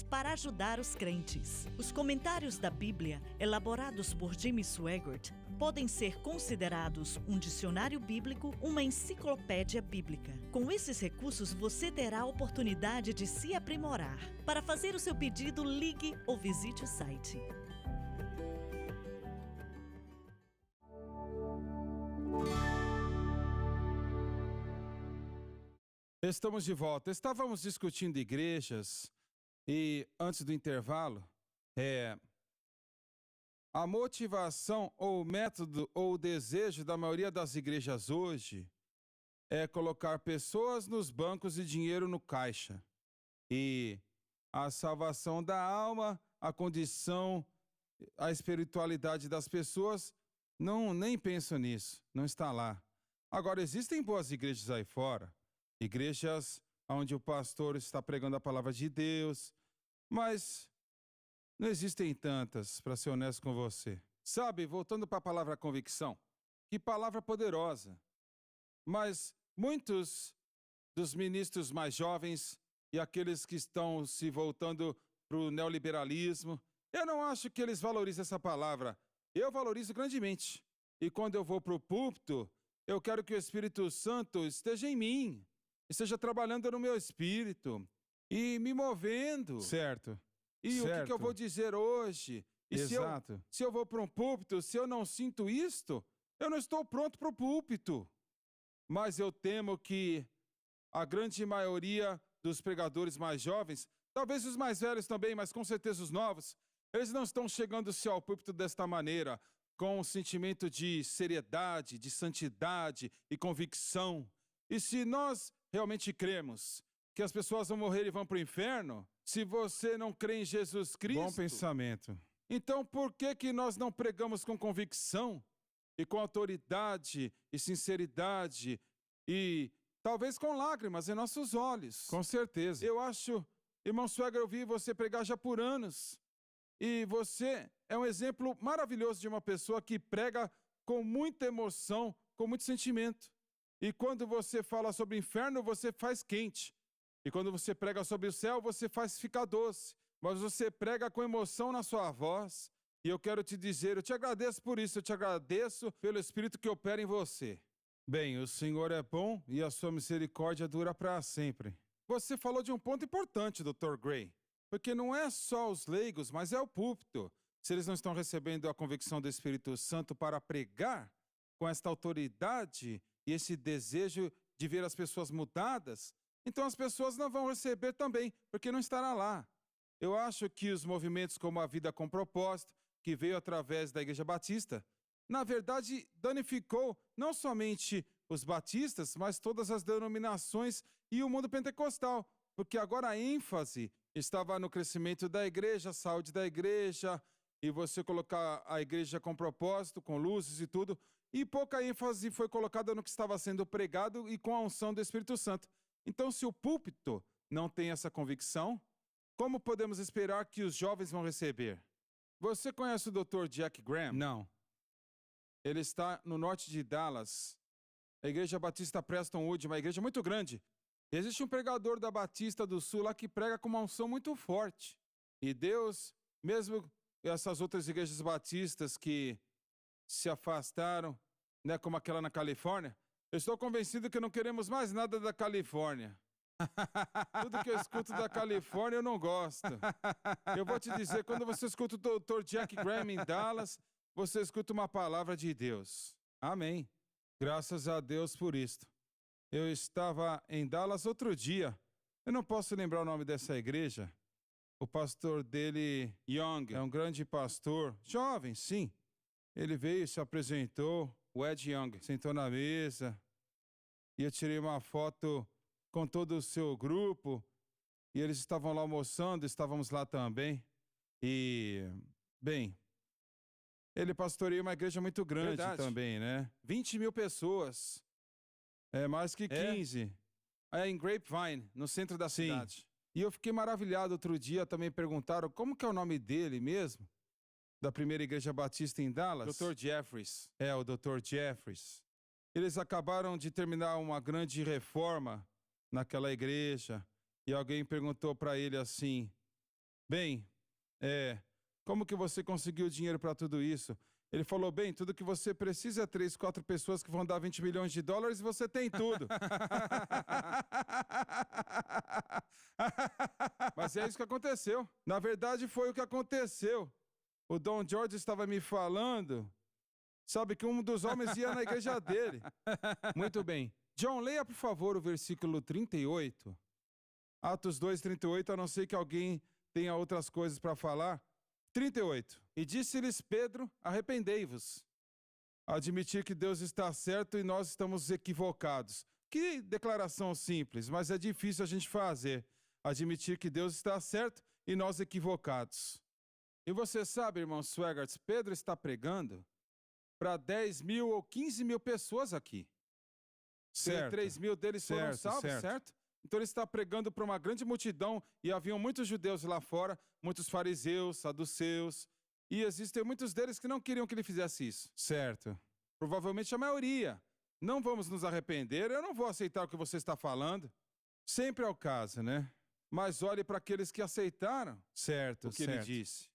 para ajudar os crentes. Os comentários da Bíblia, elaborados por Jimmy Swaggart, podem ser considerados um dicionário bíblico, uma enciclopédia bíblica. Com esses recursos, você terá a oportunidade de se aprimorar. Para fazer o seu pedido, ligue ou visite o site. Estamos de volta. Estávamos discutindo igrejas e, antes do intervalo, a motivação ou o método ou o desejo da maioria das igrejas hoje é colocar pessoas nos bancos e dinheiro no caixa. E a salvação da alma, a condição, a espiritualidade das pessoas, nem pensam nisso, não está lá. Agora, existem boas igrejas aí fora, igrejas onde o pastor está pregando a palavra de Deus, mas não existem tantas, para ser honesto com você. Sabe, voltando para a palavra convicção, que palavra poderosa. Mas muitos dos ministros mais jovens e aqueles que estão se voltando para o neoliberalismo, eu não acho que eles valorizam essa palavra. Eu valorizo grandemente. E quando eu vou para o púlpito, eu quero que o Espírito Santo esteja em mim, esteja trabalhando no meu espírito e me movendo. Certo. E o que eu vou dizer hoje? E Exato. Se eu vou para um púlpito, se eu não sinto isto, eu não estou pronto para o púlpito. Mas eu temo que a grande maioria dos pregadores mais jovens, talvez os mais velhos também, mas com certeza os novos, eles não estão chegando-se ao púlpito desta maneira, com um sentimento de seriedade, de santidade e convicção. E se nós realmente cremos que as pessoas vão morrer e vão para o inferno, se você não crê em Jesus Cristo... Bom pensamento. Então por que nós não pregamos com convicção e com autoridade e sinceridade e talvez com lágrimas em nossos olhos? Com certeza. Eu acho, irmão Swagger, eu vi você pregar já por anos. E você é um exemplo maravilhoso de uma pessoa que prega com muita emoção, com muito sentimento. E quando você fala sobre o inferno, você faz quente. E quando você prega sobre o céu, você faz ficar doce. Mas você prega com emoção na sua voz. E eu quero te dizer, eu te agradeço por isso. Eu te agradeço pelo Espírito que opera em você. Bem, o Senhor é bom e a sua misericórdia dura para sempre. Você falou de um ponto importante, Dr. Gray. Porque não é só os leigos, mas é o púlpito. Se eles não estão recebendo a convicção do Espírito Santo para pregar com esta autoridade e esse desejo de ver as pessoas mudadas, então as pessoas não vão receber também, porque não estará lá. Eu acho que os movimentos como a Vida com Propósito, que veio através da Igreja Batista, na verdade danificou não somente os batistas, mas todas as denominações e o mundo pentecostal, porque agora a ênfase estava no crescimento da igreja, a saúde da igreja, e você colocar a igreja com propósito, com luzes e tudo, e pouca ênfase foi colocada no que estava sendo pregado e com a unção do Espírito Santo. Então, se o púlpito não tem essa convicção, como podemos esperar que os jovens vão receber? Você conhece o Dr. Jack Graham? Não. Ele está no norte de Dallas. A Igreja Batista Preston Wood, uma igreja muito grande. Existe um pregador da Batista do Sul lá que prega com uma unção muito forte. E Deus, mesmo essas outras igrejas batistas que se afastaram, né, como aquela na Califórnia, eu estou convencido que não queremos mais nada da Califórnia. Tudo que eu escuto da Califórnia eu não gosto. Eu vou te dizer, quando você escuta o Dr. Jack Graham em Dallas, você escuta uma palavra de Deus. Amém. Graças a Deus por isto. Eu estava em Dallas outro dia. Eu não posso lembrar o nome dessa igreja. O pastor dele, Young, é um grande pastor. Jovem, sim. Ele veio, se apresentou. O Ed Young sentou na mesa. E eu tirei uma foto com todo o seu grupo. E eles estavam lá almoçando, estávamos lá também. E, bem, ele pastoreia uma igreja muito grande também, né? 20 mil pessoas. É mais que 15. É em Grapevine, no centro da cidade. E eu fiquei maravilhado outro dia, também perguntaram como que é o nome dele mesmo, da primeira igreja batista em Dallas. Dr. Jeffries. É, o Dr. Jeffries. Eles acabaram de terminar uma grande reforma naquela igreja, e alguém perguntou para ele assim, Bem, como que você conseguiu dinheiro para tudo isso? Ele falou, bem, tudo que você precisa é 3, 4 pessoas que vão dar $20 milhões e você tem tudo. Mas é isso que aconteceu. Na verdade, foi o que aconteceu. O Don George estava me falando, sabe, que um dos homens ia na igreja dele. Muito bem. John, leia, por favor, o versículo 38. Atos 2, 38, a não ser que alguém tenha outras coisas para falar. 38. E disse-lhes Pedro, arrependei-vos. Admitir que Deus está certo e nós estamos equivocados. Que declaração simples, mas é difícil a gente fazer. Admitir que Deus está certo e nós equivocados. E você sabe, irmão Swaggart, Pedro está pregando para 10 mil ou 15 mil pessoas aqui. Certo. 3 mil deles foram salvos, certo? Então ele está pregando para uma grande multidão e haviam muitos judeus lá fora, muitos fariseus, saduceus, e existem muitos deles que não queriam que ele fizesse isso. Certo. Provavelmente a maioria. Não vamos nos arrepender, eu não vou aceitar o que você está falando. Sempre é o caso, né? Mas olhe para aqueles que aceitaram Certo, o que ele disse.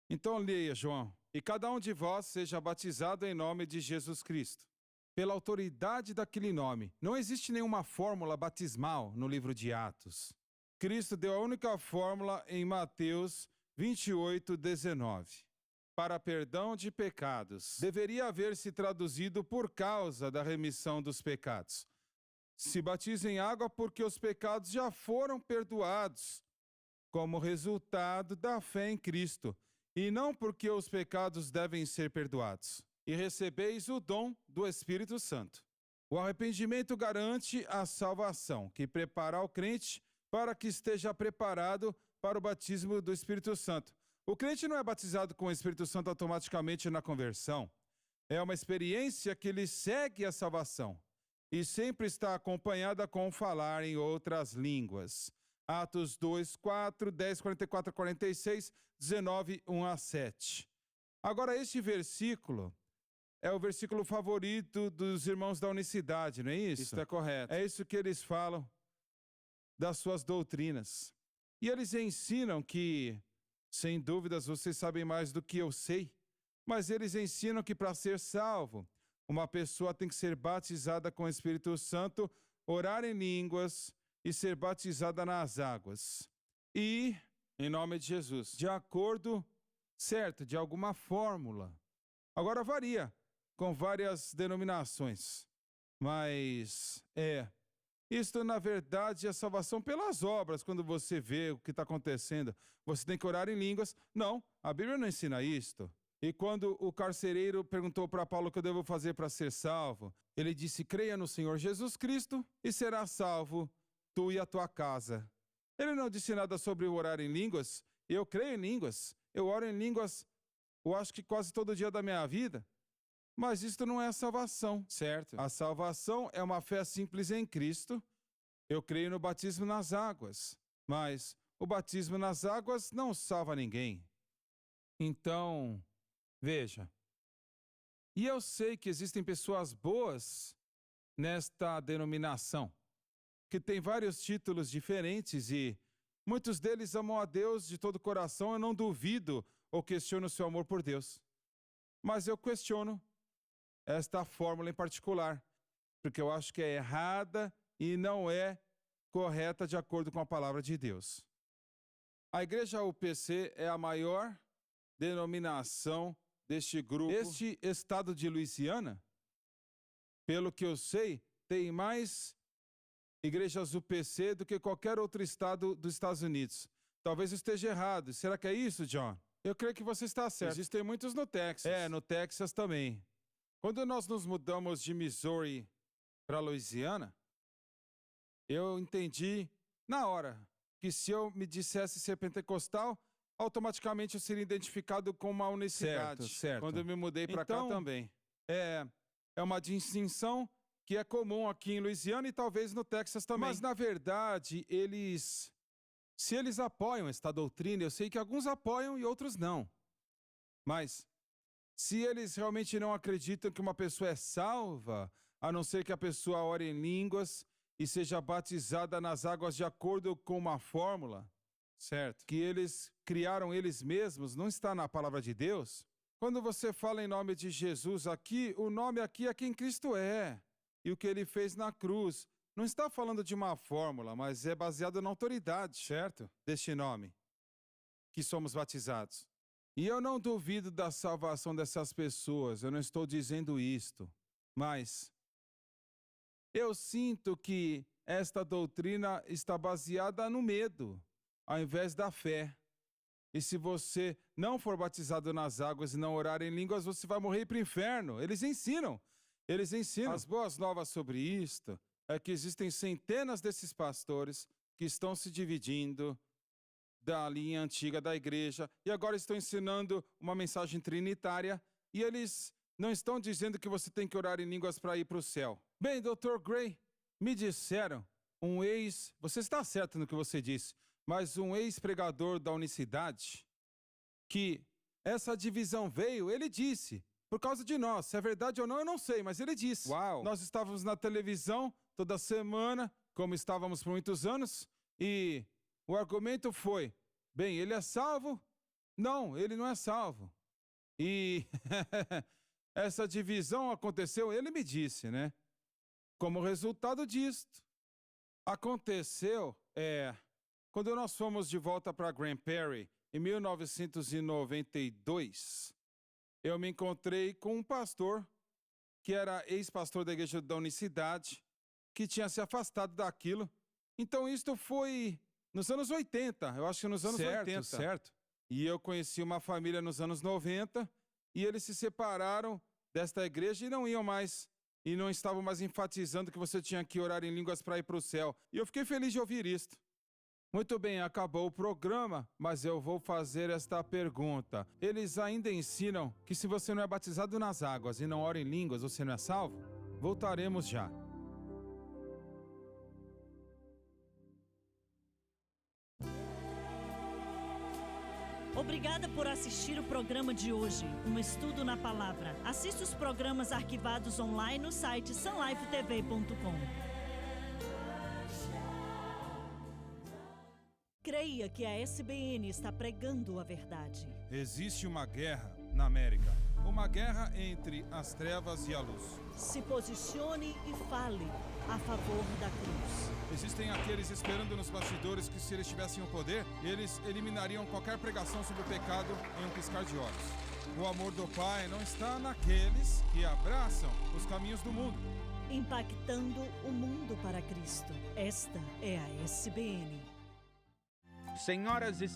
Então leia, João. E cada um de vós seja batizado em nome de Jesus Cristo, pela autoridade daquele nome. Não existe nenhuma fórmula batismal no livro de Atos. Cristo deu a única fórmula em Mateus 28, 19. Para perdão de pecados. Deveria haver se traduzido por causa da remissão dos pecados. Se batiza em água porque os pecados já foram perdoados, como resultado da fé em Cristo, e não porque os pecados devem ser perdoados. E recebeis o dom do Espírito Santo. O arrependimento garante a salvação, que prepara o crente para que esteja preparado para o batismo do Espírito Santo. O crente não é batizado com o Espírito Santo automaticamente na conversão. É uma experiência que lhe segue a salvação e sempre está acompanhada com falar em outras línguas. Atos 2, 4, 10, 44, 46, 19, 1 a 7. Agora, este versículo é o versículo favorito dos irmãos da unicidade, não é isso? Isso é correto. É isso que eles falam das suas doutrinas. E eles ensinam que, sem dúvidas, vocês sabem mais do que eu sei, mas eles ensinam que para ser salvo, uma pessoa tem que ser batizada com o Espírito Santo, orar em línguas e ser batizada nas águas. E, em nome de Jesus, de acordo, certo, de alguma fórmula. Agora varia com várias denominações, mas isto na verdade é salvação pelas obras. Quando você vê o que está acontecendo, você tem que orar em línguas. Não, a Bíblia não ensina isto. E quando o carcereiro perguntou para Paulo o que eu devo fazer para ser salvo, ele disse, creia no Senhor Jesus Cristo e será salvo tu e a tua casa. Ele não disse nada sobre orar em línguas. Eu creio em línguas, eu oro em línguas, eu acho que quase todo dia da minha vida. Mas isto não é a salvação. Certo. A salvação é uma fé simples em Cristo. Eu creio no batismo nas águas, mas o batismo nas águas não salva ninguém. Então, veja. E eu sei que existem pessoas boas nesta denominação, que tem vários títulos diferentes e muitos deles amam a Deus de todo o coração. Eu não duvido ou questiono o seu amor por Deus. Mas eu questiono esta fórmula em particular, porque eu acho que é errada e não é correta de acordo com a palavra de Deus. A igreja UPC é a maior denominação deste grupo. Este estado de Louisiana, pelo que eu sei, tem mais igrejas UPC do que qualquer outro estado dos Estados Unidos. Talvez eu esteja errado. Será que é isso, John? Eu creio que você está certo. Existem muitos no Texas. No Texas também. Quando nós nos mudamos de Missouri para Louisiana, eu entendi na hora que se eu me dissesse ser pentecostal, automaticamente eu seria identificado com uma unicidade. Certo. Quando eu me mudei para cá também. É uma distinção que é comum aqui em Louisiana e talvez no Texas também. Mas, na verdade, se eles apoiam esta doutrina, eu sei que alguns apoiam e outros não. Mas, se eles realmente não acreditam que uma pessoa é salva, a não ser que a pessoa ore em línguas e seja batizada nas águas de acordo com uma fórmula, certo, que eles criaram eles mesmos, não está na palavra de Deus. Quando você fala em nome de Jesus aqui, o nome aqui é quem Cristo é e o que ele fez na cruz. Não está falando de uma fórmula, mas é baseado na autoridade, certo? Deste nome, que somos batizados. E eu não duvido da salvação dessas pessoas, eu não estou dizendo isto, mas eu sinto que esta doutrina está baseada no medo, ao invés da fé. E se você não for batizado nas águas e não orar em línguas, você vai morrer para o inferno. Eles ensinam. As boas novas sobre isto é que existem centenas desses pastores que estão se dividindo da linha antiga da igreja e agora estão ensinando uma mensagem trinitária e eles não estão dizendo que você tem que orar em línguas para ir para o céu. Bem, Dr. Gray, me disseram, você está certo no que você disse, mas um ex-pregador da Unicidade, que essa divisão veio, ele disse, por causa de nós. Se é verdade ou não, eu não sei, mas ele disse. Uau. Nós estávamos na televisão toda semana, como estávamos por muitos anos, e o argumento foi, bem, ele é salvo? Não, ele não é salvo. E essa divisão aconteceu, ele me disse, né? Como resultado disto, aconteceu, quando nós fomos de volta para Grand Prairie, em 1992, eu me encontrei com um pastor, que era ex-pastor da Igreja da Unicidade, que tinha se afastado daquilo. Então, isto foi nos anos 80, eu acho que nos anos 80. Certo. E eu conheci uma família nos anos 90, e eles se separaram desta igreja e não iam mais, e não estavam mais enfatizando que você tinha que orar em línguas para ir para o céu. E eu fiquei feliz de ouvir isto. Muito bem, acabou o programa, mas eu vou fazer esta pergunta. Eles ainda ensinam que se você não é batizado nas águas e não ora em línguas, você não é salvo? Voltaremos já. Obrigada por assistir o programa de hoje, um estudo na palavra. Assista os programas arquivados online no site sunlifetv.com. Creia que a SBN está pregando a verdade. Existe uma guerra na América. Uma guerra entre as trevas e a luz. Se posicione e fale a favor da cruz. Existem aqueles esperando nos bastidores que, se eles tivessem o poder, eles eliminariam qualquer pregação sobre o pecado em um piscar de olhos. O amor do Pai não está naqueles que abraçam os caminhos do mundo. Impactando o mundo para Cristo. Esta é a SBN. Senhoras e